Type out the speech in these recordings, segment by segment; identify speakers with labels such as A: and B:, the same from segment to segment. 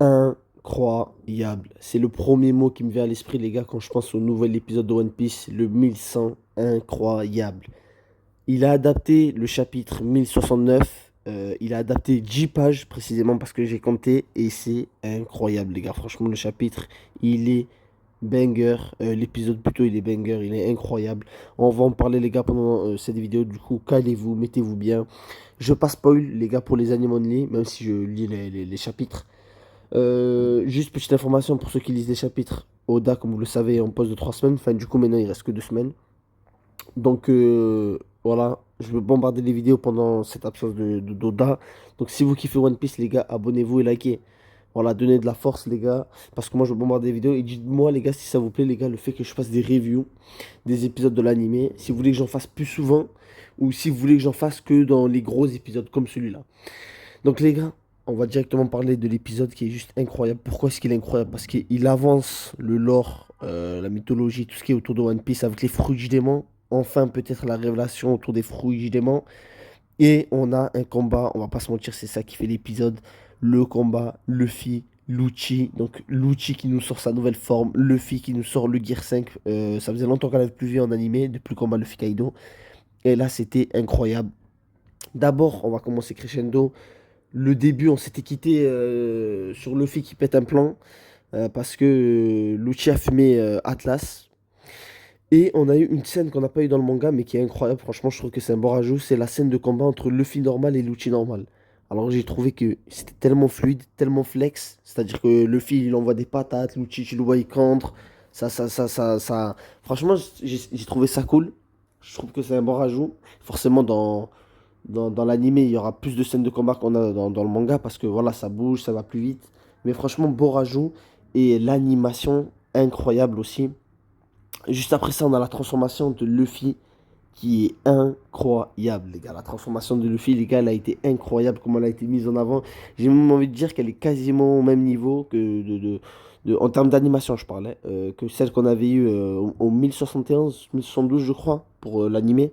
A: Incroyable. C'est le premier mot qui me vient à l'esprit, les gars, quand je pense au nouvel épisode de One Piece, le 1100. Incroyable. Il a adapté le chapitre 1069. Il a adapté 10 pages précisément parce que j'ai compté et c'est incroyable, les gars. Franchement, le chapitre, il est banger. L'épisode plutôt, il est banger. Il est incroyable. On va en parler, les gars, pendant cette vidéo. Du coup, calez-vous, mettez-vous bien. Je passe spoil, les gars, pour les animes only, même si je lis les chapitres. Juste petite information pour ceux qui lisent les chapitres. Oda, comme vous le savez, est en pause de 3 semaines. Enfin, du coup, maintenant, il reste que 2 semaines. Donc, voilà, je vais bombarder les vidéos pendant cette absence d'Oda. Donc, si vous kiffez One Piece, les gars, abonnez-vous et likez. Voilà, donnez de la force, les gars. Parce que moi, je vais bombarder les vidéos. Et dites-moi, les gars, si ça vous plaît, les gars, le fait que je fasse des reviews des épisodes de l'animé. Si vous voulez que j'en fasse plus souvent. Ou si vous voulez que j'en fasse que dans les gros épisodes comme celui-là. Donc les gars, on va directement parler de l'épisode qui est juste incroyable. Pourquoi est-ce qu'il est incroyable? Parce qu'il avance le lore, la mythologie, tout ce qui est autour de One Piece avec les fruits du démon. Enfin, peut-être la révélation autour des fruits du démon. Et on a un combat, on va pas se mentir, c'est ça qui fait l'épisode. Le combat, Luffy, Lucci. Donc Lucci qui nous sort sa nouvelle forme, Luffy qui nous sort le Gear 5. Ça faisait longtemps qu'on n'avait plus vu en animé, depuis le combat Luffy Kaido. Et là, c'était incroyable. D'abord, on va commencer crescendo. Le début, on s'était quitté sur Luffy qui pète un plan parce que Lucci a fumé Atlas. Et on a eu une scène qu'on n'a pas eu dans le manga mais qui est incroyable. Franchement, je trouve que c'est un bon rajout. C'est la scène de combat entre Luffy normal et Lucci normal. Alors j'ai trouvé que c'était tellement fluide, tellement flex. C'est-à-dire que Luffy, il envoie des patates, Lucci, tu le vois, il contre. Ça. Franchement, j'ai trouvé ça cool. Je trouve que c'est un bon rajout. Forcément, dans l'anime, il y aura plus de scènes de combat qu'on a dans le manga parce que voilà, ça bouge, ça va plus vite. Mais franchement, beau rajout. Et l'animation, incroyable aussi. Juste après ça, on a la transformation de Luffy qui est incroyable, les gars. La transformation de Luffy, les gars, elle a été incroyable, comment elle a été mise en avant. J'ai même envie de dire qu'elle est quasiment au même niveau que en termes d'animation, je parlais, que celle qu'on avait eue au 1071, 1072, je crois, pour l'animé.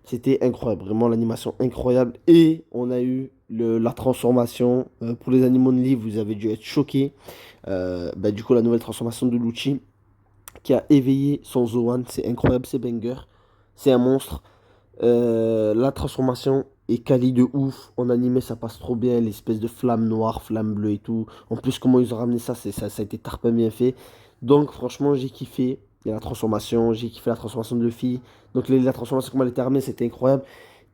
A: C'était incroyable, vraiment l'animation incroyable. Et on a eu la transformation. Pour les animaux de livre, vous avez dû être choqués. Bah, du coup, la nouvelle transformation de Lucci qui a éveillé son Zoan. C'est incroyable, c'est banger. C'est un monstre. La transformation est quali de ouf. En animé, ça passe trop bien. L'espèce de flamme noire, flamme bleue et tout. En plus, comment ils ont ramené ça, ça a été tarpin bien fait. Donc, franchement, j'ai kiffé. Il y a la transformation, j'ai kiffé la transformation de Luffy. Donc, la transformation, comment elle était armée, c'était incroyable.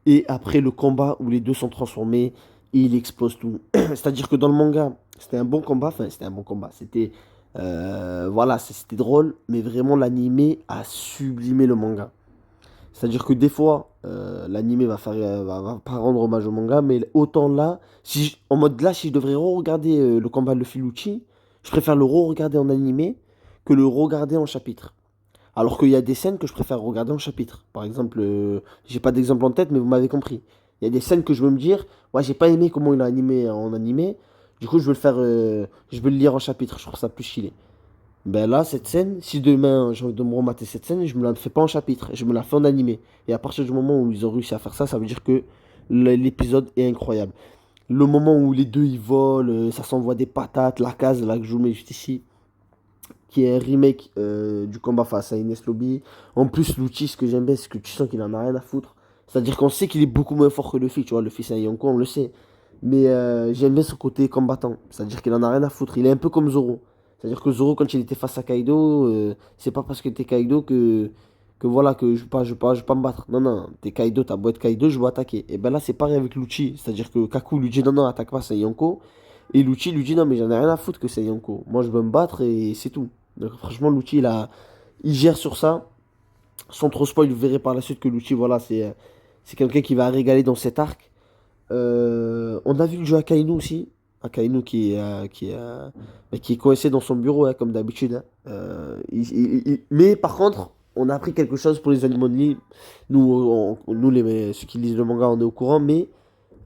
A: Et après le combat où les deux sont transformés, il explose tout. C'est-à-dire que dans le manga, c'était un bon combat. Enfin, c'était un bon combat. C'était. Voilà, c'était drôle. Mais vraiment, l'animé a sublimé le manga. C'est-à-dire que des fois, l'animé va pas rendre hommage au manga, mais autant là, en mode là, si je devrais re-regarder le combat de Luffy Lucci, je préfère le re-regarder en animé que le regarder en chapitre. Alors qu'il y a des scènes que je préfère regarder en chapitre. Par exemple, j'ai pas d'exemple en tête, mais vous m'avez compris. Il y a des scènes que je veux me dire, ouais, j'ai pas aimé comment il a animé en animé, du coup, je veux le lire en chapitre, je trouve ça plus stylé. Ben là, cette scène, si demain j'ai envie de me remater cette scène, je me la fais pas en chapitre, je me la fais en animé. Et à partir du moment où ils ont réussi à faire ça, ça veut dire que l'épisode est incroyable. Le moment où les deux ils volent, ça s'envoie des patates, la case là que je vous mets juste ici, qui est un remake du combat face à Ines Lobby. En plus, l'outil, ce que j'aime bien, c'est que tu sens qu'il en a rien à foutre. C'est-à-dire qu'on sait qu'il est beaucoup moins fort que Luffy, tu vois. Luffy, c'est un Yonko, on le sait. Mais j'aime bien son côté combattant. C'est-à-dire qu'il en a rien à foutre. Il est un peu comme Zoro. C'est-à-dire que Zoro, quand il était face à Kaido, c'est pas parce que t'es Kaido que voilà, que je vais pas me battre. Non, non, t'es Kaido, t'as beau être Kaido, je vais attaquer. Et ben là, c'est pareil avec Lucci. C'est-à-dire que Kaku lui dit non, non, attaque pas, c'est un Yonko. Et Lucci lui dit non, mais j'en ai rien à foutre que c'est un Yonko. Moi, je veux me battre et c'est tout. Donc, franchement, Lucci, il gère sur ça. Sans trop spoil, vous verrez par la suite que Lucci, voilà, c'est quelqu'un qui va régaler dans cet arc. On a vu le jeu Akainu aussi. Akainu qui est coincé dans son bureau, hein, comme d'habitude. Hein. Mais par contre, on a appris quelque chose pour les animaux de lit. Nous, ceux qui lisent le manga, on est au courant. Mais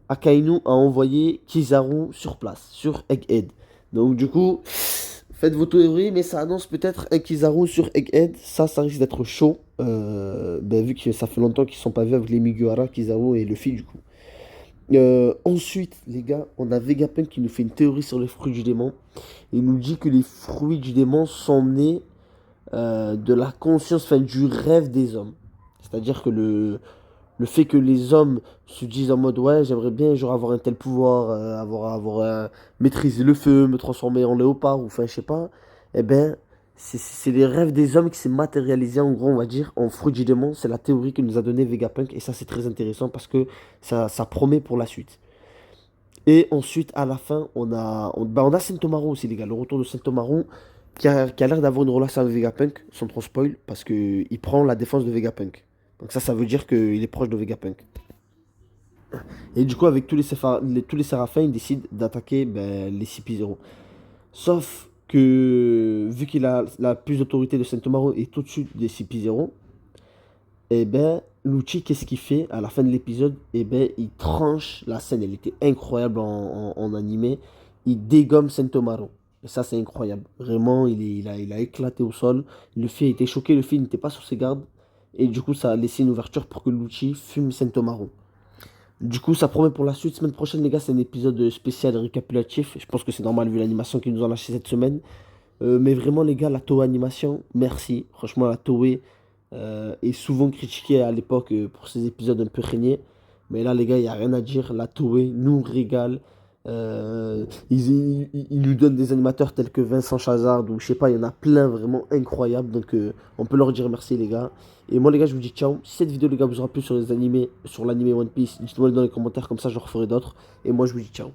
A: Akainu a envoyé Kizaru sur place, sur Egghead. Donc du coup, faites vos théories, mais ça annonce peut-être un Kizaru sur Egghead. Ça risque d'être chaud. Ben, vu que ça fait longtemps qu'ils sont pas vus avec les Mugiwara, Kizaru et Luffy du coup. Ensuite, les gars, on a Vegapunk qui nous fait une théorie sur les fruits du démon. Il nous dit que les fruits du démon sont nés de la conscience, enfin du rêve des hommes. C'est-à-dire que le fait que les hommes se disent en mode ouais, j'aimerais bien genre avoir un tel pouvoir, maîtriser le feu, me transformer en léopard, ou enfin je sais pas, eh ben c'est les rêves des hommes qui s'est matérialisé en gros, on va dire, en fruit du démon. C'est la théorie que nous a donné Vegapunk et ça c'est très intéressant parce que ça promet pour la suite. Et ensuite, à la fin, on a Sentomaru aussi, les gars. Le retour de Sentomaru qui a l'air d'avoir une relation avec Vegapunk, sans trop spoil, parce qu'il prend la défense de Vegapunk. Donc ça veut dire qu'il est proche de Vegapunk. Et du coup, avec tous les Séraphins, il décide d'attaquer les CP0. Sauf que, vu qu'il a la plus d'autorité de Sentomaru et tout de suite des CP0, et ben, Lucci, qu'est-ce qu'il fait à la fin de l'épisode? Et ben, il tranche la scène. Elle était incroyable en animé. Il dégomme Sentomaru. Et ça, c'est incroyable. Vraiment, il a éclaté au sol. Luffy a été choqué. Luffy n'était pas sur ses gardes. Et du coup, ça a laissé une ouverture pour que Lucci fume Sentomaru. Du coup, ça promet pour la suite. Semaine prochaine, les gars, c'est un épisode spécial récapitulatif. Je pense que c'est normal vu l'animation qu'ils nous ont lâché cette semaine. Mais vraiment, les gars, la Toei Animation, merci. Franchement, la Toei est souvent critiquée à l'époque pour ses épisodes un peu régnés. Mais là, les gars, il n'y a rien à dire. La Toei nous régale. Ils nous donnent des animateurs tels que Vincent Chazard ou je sais pas, il y en a plein vraiment incroyables. Donc, on peut leur dire merci, les gars. Et moi, les gars, je vous dis ciao. Si cette vidéo, les gars, vous aura plu sur les animés, sur l'animé One Piece, dites-moi dans les commentaires, comme ça, je referai d'autres. Et moi, je vous dis ciao.